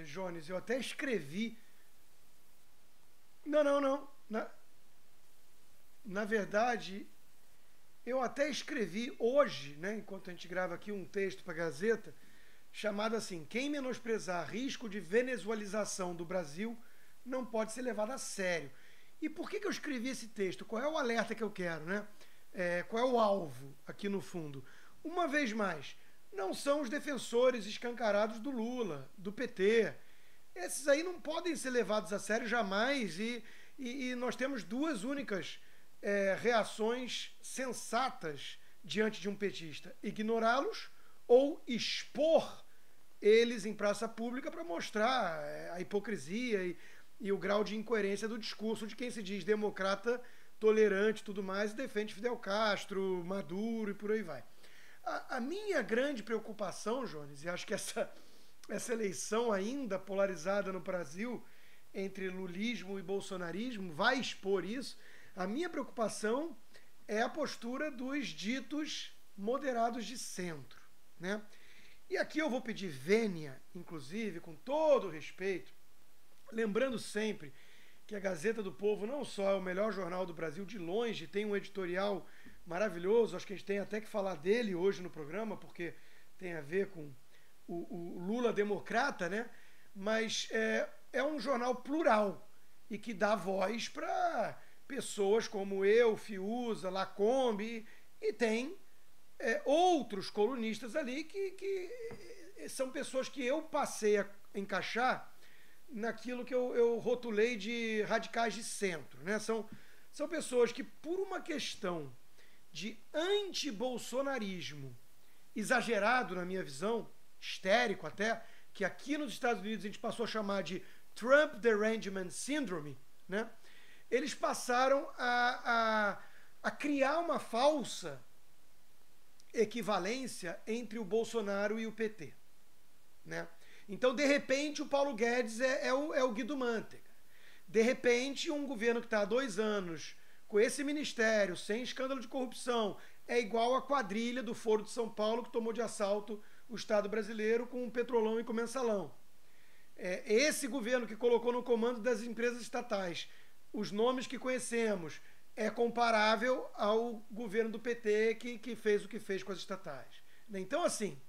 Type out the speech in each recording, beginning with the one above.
Jones, eu até escrevi. Não, não, não. Na verdade, eu até escrevi hoje, né, enquanto a gente grava aqui, um texto para a Gazeta, chamado assim: quem menosprezar risco de venezuelização do Brasil não pode ser levado a sério. E por que eu escrevi esse texto? Qual é o alerta que eu quero, né? Qual é o alvo aqui no fundo? Uma vez mais, não são os defensores escancarados do Lula, do PT. Esses aí não podem ser levados a sério jamais, e nós temos duas únicas reações sensatas diante de um petista: ignorá-los ou expor eles em praça pública para mostrar a hipocrisia e o grau de incoerência do discurso de quem se diz democrata, tolerante e tudo mais, e defende Fidel Castro, Maduro e por aí vai. A minha grande preocupação, Jones, e acho que essa eleição ainda polarizada no Brasil entre lulismo e bolsonarismo vai expor isso. A minha preocupação é a postura dos ditos moderados de centro, né? E aqui eu vou pedir vênia, inclusive, com todo o respeito, lembrando sempre que a Gazeta do Povo não só é o melhor jornal do Brasil, de longe, tem um editorial maravilhoso, acho que a gente tem até que falar dele hoje no programa, porque tem a ver com o Lula democrata, né? Mas é um jornal plural e que dá voz para pessoas como eu, Fiuza, Lacombe, e tem outros colunistas ali que são pessoas que eu passei a encaixar naquilo que eu rotulei de radicais de centro, né? São pessoas que, por uma questão de anti-bolsonarismo exagerado, na minha visão, histérico até, que aqui nos Estados Unidos a gente passou a chamar de Trump Derangement Syndrome, né? Eles passaram a criar uma falsa equivalência entre o Bolsonaro e o PT, né? Então, de repente, o Paulo Guedes é o Guido Mantega. De repente, um governo que está há 2 anos com esse ministério, sem escândalo de corrupção, é igual a quadrilha do Foro de São Paulo que tomou de assalto o Estado brasileiro com um petrolão e com mensalão. Esse governo que colocou no comando das empresas estatais os nomes que conhecemos é comparável ao governo do PT que fez o que fez com as estatais. Então, assim,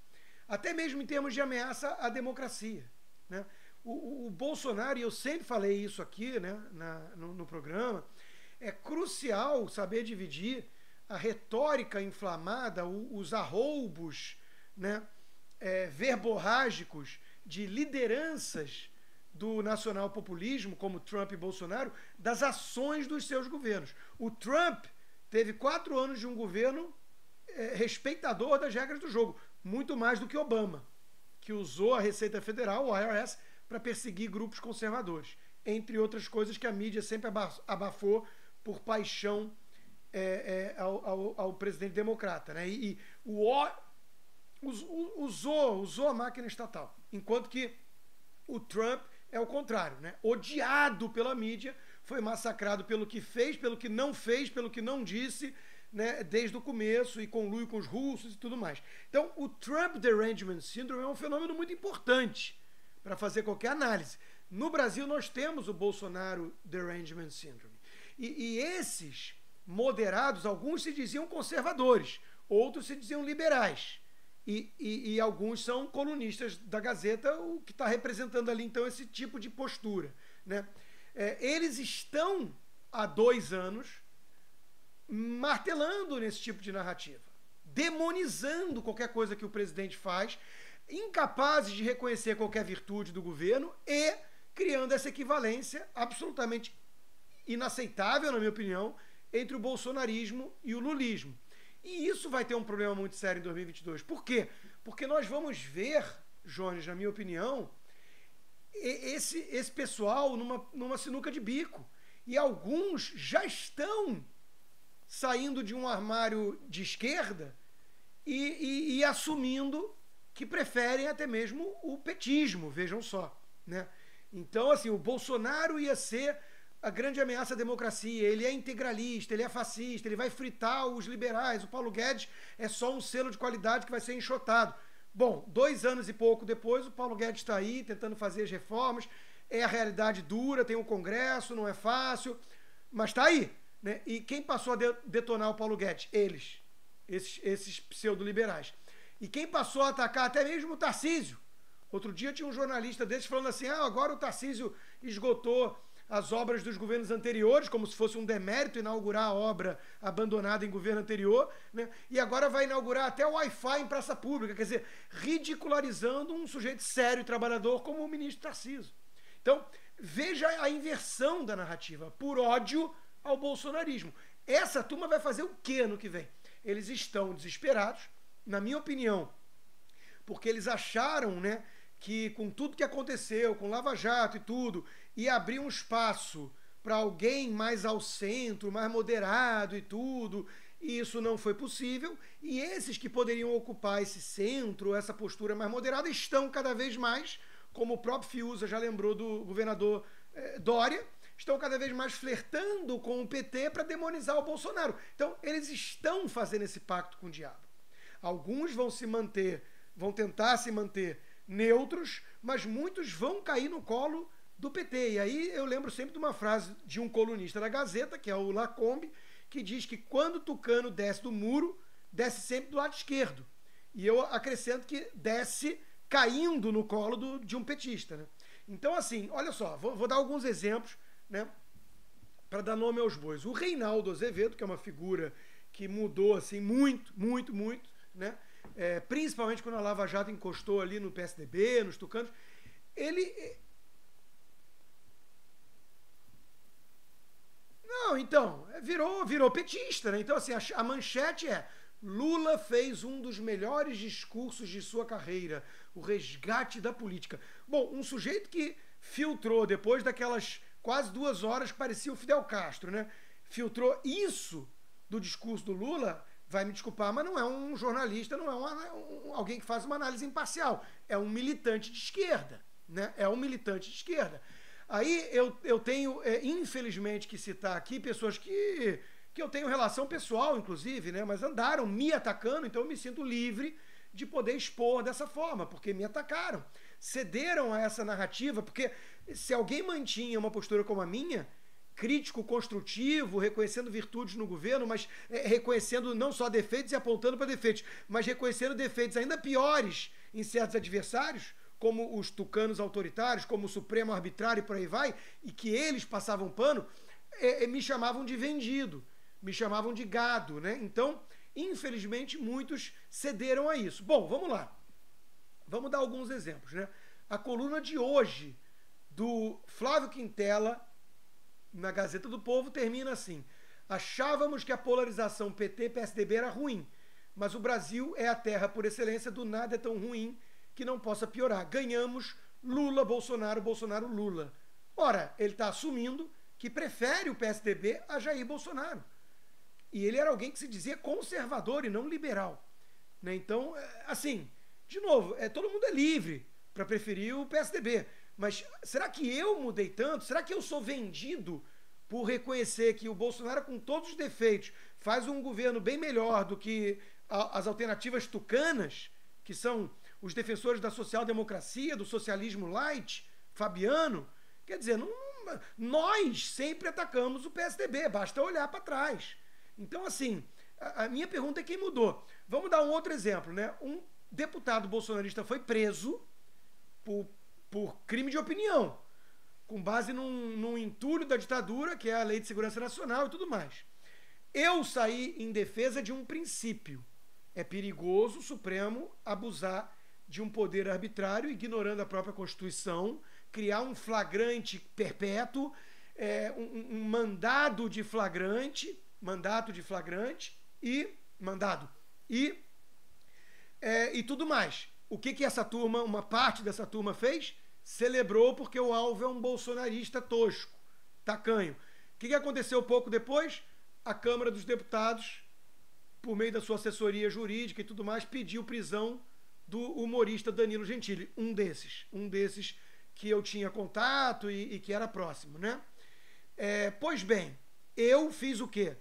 até mesmo em termos de ameaça à democracia, né? O Bolsonaro, e eu sempre falei isso aqui, né, no programa, é crucial saber dividir a retórica inflamada, os arroubos, né, verborrágicos de lideranças do nacional-populismo, como Trump e Bolsonaro, das ações dos seus governos. O Trump teve 4 anos de um governo respeitador das regras do jogo, muito mais do que Obama, que usou a Receita Federal, o IRS, para perseguir grupos conservadores, entre outras coisas que a mídia sempre abafou por paixão ao presidente democrata, né? Usou a máquina estatal, enquanto que o Trump é o contrário, né? Odiado pela mídia, foi massacrado pelo que fez, pelo que não fez, pelo que não disse, né, desde o começo, e conluio com os russos e tudo mais. Então, o Trump Derangement Syndrome é um fenômeno muito importante para fazer qualquer análise. No Brasil, nós temos o Bolsonaro Derangement Syndrome. E esses moderados, alguns se diziam conservadores, outros se diziam liberais. E alguns são colunistas da Gazeta, o que está representando ali, então, esse tipo de postura, né? Eles estão, há 2 anos, martelando nesse tipo de narrativa, demonizando qualquer coisa que o presidente faz, incapazes de reconhecer qualquer virtude do governo e criando essa equivalência absolutamente inaceitável, na minha opinião, entre o bolsonarismo e o lulismo. E isso vai ter um problema muito sério em 2022. Por quê? Porque nós vamos ver, Jones, na minha opinião, esse pessoal numa sinuca de bico. E alguns já estão saindo de um armário de esquerda e assumindo que preferem até mesmo o petismo, vejam só, né? Então, assim, o Bolsonaro ia ser a grande ameaça à democracia, ele é integralista, ele é fascista, ele vai fritar os liberais, o Paulo Guedes é só um selo de qualidade que vai ser enxotado. Bom, 2 anos e pouco depois, o Paulo Guedes está aí tentando fazer as reformas. É a realidade dura, tem um Congresso, não é fácil, mas está aí. Né? E quem passou a detonar o Paulo Guedes? Eles, esses pseudo-liberais. E quem passou a atacar até mesmo o Tarcísio. Outro dia tinha um jornalista desses falando assim, agora o Tarcísio esgotou as obras dos governos anteriores, como se fosse um demérito inaugurar a obra abandonada em governo anterior, né? E agora vai inaugurar até o Wi-Fi em praça pública, quer dizer, ridicularizando um sujeito sério e trabalhador como o ministro Tarcísio. Então, veja a inversão da narrativa, por ódio ao bolsonarismo. Essa turma vai fazer o que ano que vem? Eles estão desesperados, na minha opinião, porque eles acharam, né, que com tudo que aconteceu, com Lava Jato e tudo, ia abrir um espaço para alguém mais ao centro, mais moderado e tudo, e isso não foi possível, e esses que poderiam ocupar esse centro, essa postura mais moderada, estão cada vez mais, como o próprio Fiuza já lembrou do governador Dória, estão cada vez mais flertando com o PT para demonizar o Bolsonaro. Então, eles estão fazendo esse pacto com o diabo. Alguns vão tentar se manter neutros, mas muitos vão cair no colo do PT. E aí eu lembro sempre de uma frase de um colunista da Gazeta, que é o Lacombe, que diz que quando o tucano desce do muro, desce sempre do lado esquerdo. E eu acrescento que desce caindo no colo de um petista. Né? Então, assim, olha só, vou dar alguns exemplos, né, para dar nome aos bois. O Reinaldo Azevedo, que é uma figura que mudou assim, muito, muito, muito, né? Principalmente quando a Lava Jato encostou ali no PSDB, nos tucanos, ele... Não, então, virou petista, né? Então, assim, a manchete é: Lula fez um dos melhores discursos de sua carreira, o resgate da política. Bom, um sujeito que filtrou, depois daquelas quase 2 horas que parecia o Fidel Castro, né? Filtrou isso do discurso do Lula... Vai me desculpar, mas não é um jornalista, não é alguém que faz uma análise imparcial. É um militante de esquerda. Né? É um militante de esquerda. Aí eu tenho, infelizmente, que citar aqui pessoas que eu tenho relação pessoal, inclusive, né? Mas andaram me atacando, então eu me sinto livre de poder expor dessa forma, porque me atacaram. Cederam a essa narrativa, porque se alguém mantinha uma postura como a minha, crítico, construtivo, reconhecendo virtudes no governo, mas reconhecendo não só defeitos e apontando para defeitos, mas reconhecendo defeitos ainda piores em certos adversários, como os tucanos autoritários, como o Supremo arbitrário e por aí vai, e que eles passavam pano, me chamavam de vendido, me chamavam de gado, né? Então, infelizmente, muitos cederam a isso. Bom, vamos lá. Vamos dar alguns exemplos, né? A coluna de hoje do Flávio Quintela, na Gazeta do Povo, termina assim: achávamos que a polarização PT-PSDB era ruim, mas o Brasil é a terra por excelência do nada é tão ruim que não possa piorar. Ganhamos Lula, Bolsonaro, Bolsonaro, Lula. Ora, ele está assumindo que prefere o PSDB a Jair Bolsonaro. E ele era alguém que se dizia conservador e não liberal. Né? Então, assim, de novo, todo mundo é livre para preferir o PSDB. Mas será que eu mudei tanto? Será que eu sou vendido por reconhecer que o Bolsonaro, com todos os defeitos, faz um governo bem melhor do que as alternativas tucanas, que são os defensores da social-democracia, do socialismo light, Fabiano? Quer dizer, nós sempre atacamos o PSDB, basta olhar para trás. Então, assim, a minha pergunta é quem mudou. Vamos dar um outro exemplo, né? Um deputado bolsonarista foi preso por crime de opinião, com base num entulho da ditadura, que é a Lei de Segurança Nacional e tudo mais. Eu saí em defesa de um princípio. É perigoso o Supremo abusar de um poder arbitrário, ignorando a própria Constituição, criar um flagrante perpétuo, um mandato de flagrante e tudo mais. O que essa turma, uma parte dessa turma fez? Celebrou porque o alvo é um bolsonarista tosco, tacanho. O que aconteceu pouco depois? A Câmara dos Deputados, por meio da sua assessoria jurídica e tudo mais, pediu prisão do humorista Danilo Gentili, um desses que eu tinha contato e que era próximo, né? Pois bem, eu fiz o quê?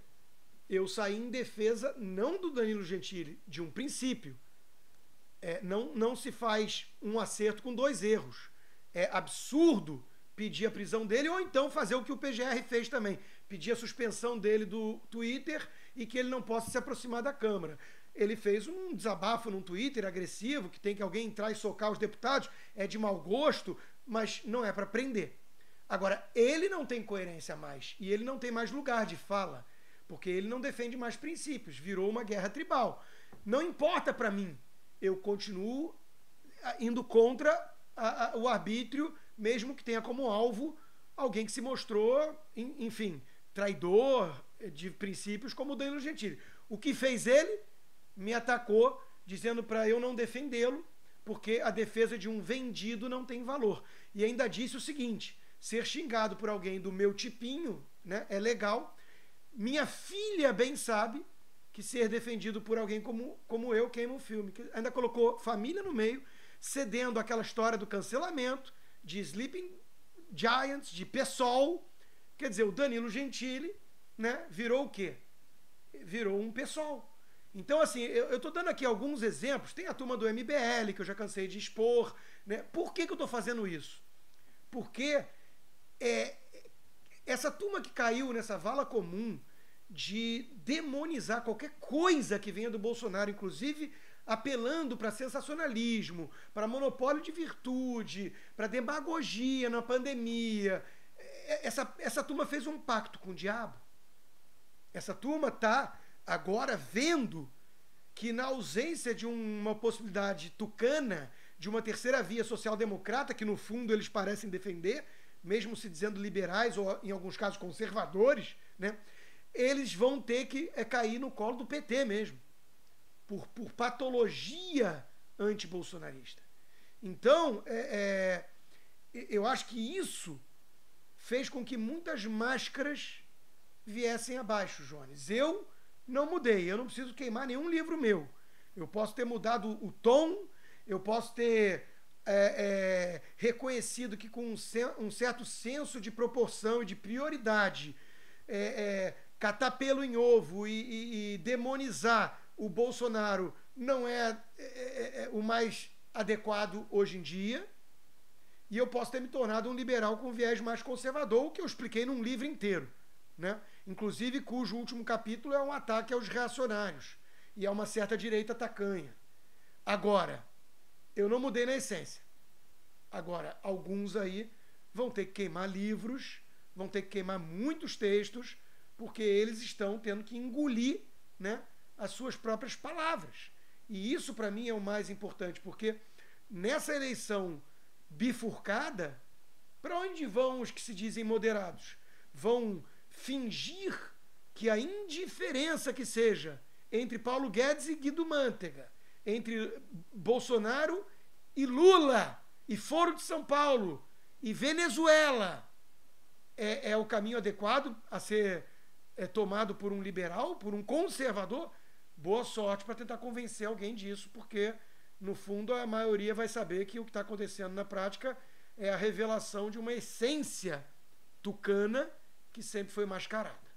Eu saí em defesa não do Danilo Gentili, de um princípio. não se faz um acerto com dois erros. É absurdo pedir a prisão dele ou então fazer o que o PGR fez também, pedir a suspensão dele do Twitter e que ele não possa se aproximar da Câmara. Ele fez um desabafo no Twitter agressivo, que tem que alguém entrar e socar os deputados, é de mau gosto, mas não é para prender. Agora, ele não tem coerência mais e ele não tem mais lugar de fala, porque ele não defende mais princípios, virou uma guerra tribal. Não importa para mim, eu continuo indo contra o arbítrio, mesmo que tenha como alvo alguém que se mostrou, enfim, traidor de princípios como o Danilo Gentili. O que fez ele? Me atacou, dizendo para eu não defendê-lo, porque a defesa de um vendido não tem valor. E ainda disse o seguinte: ser xingado por alguém do meu tipinho, né, é legal. Minha filha bem sabe que ser defendido por alguém como eu queima um filme. Ainda colocou família no meio, cedendo aquela história do cancelamento, de Sleeping Giants, de PSOL. Quer dizer, o Danilo Gentili, né, virou o quê? Virou um PSOL. Então, assim, eu estou dando aqui alguns exemplos. Tem a turma do MBL, que eu já cansei de expor, né? Por que eu estou fazendo isso? Porque essa turma que caiu nessa vala comum de demonizar qualquer coisa que venha do Bolsonaro, inclusive apelando para sensacionalismo, para monopólio de virtude, para demagogia na pandemia. Essa turma fez um pacto com o diabo. Essa turma está agora vendo que, na ausência de uma possibilidade tucana, de uma terceira via social-democrata, que no fundo eles parecem defender, mesmo se dizendo liberais ou em alguns casos conservadores, né, eles vão ter que cair no colo do PT mesmo, por patologia antibolsonarista. Então, eu acho que isso fez com que muitas máscaras viessem abaixo, Jones. Eu não mudei, eu não preciso queimar nenhum livro meu. Eu posso ter mudado o tom, eu posso ter reconhecido que com um certo senso de proporção e de prioridade, catar pelo em ovo e demonizar o Bolsonaro não é o mais adequado hoje em dia. E eu posso ter me tornado um liberal com viés mais conservador, o que eu expliquei num livro inteiro, né? Inclusive cujo último capítulo é um ataque aos reacionários e a uma certa direita tacanha. Agora, eu não mudei na essência. Agora, alguns aí vão ter que queimar livros, vão ter que queimar muitos textos, porque eles estão tendo que engolir, né, as suas próprias palavras. E isso, para mim, é o mais importante, porque nessa eleição bifurcada, para onde vão os que se dizem moderados? Vão fingir que a indiferença que seja entre Paulo Guedes e Guido Mantega, entre Bolsonaro e Lula, e Foro de São Paulo, e Venezuela, é o caminho adequado a ser tomado por um liberal, por um conservador? Boa sorte para tentar convencer alguém disso, porque, no fundo, a maioria vai saber que o que está acontecendo na prática é a revelação de uma essência tucana que sempre foi mascarada.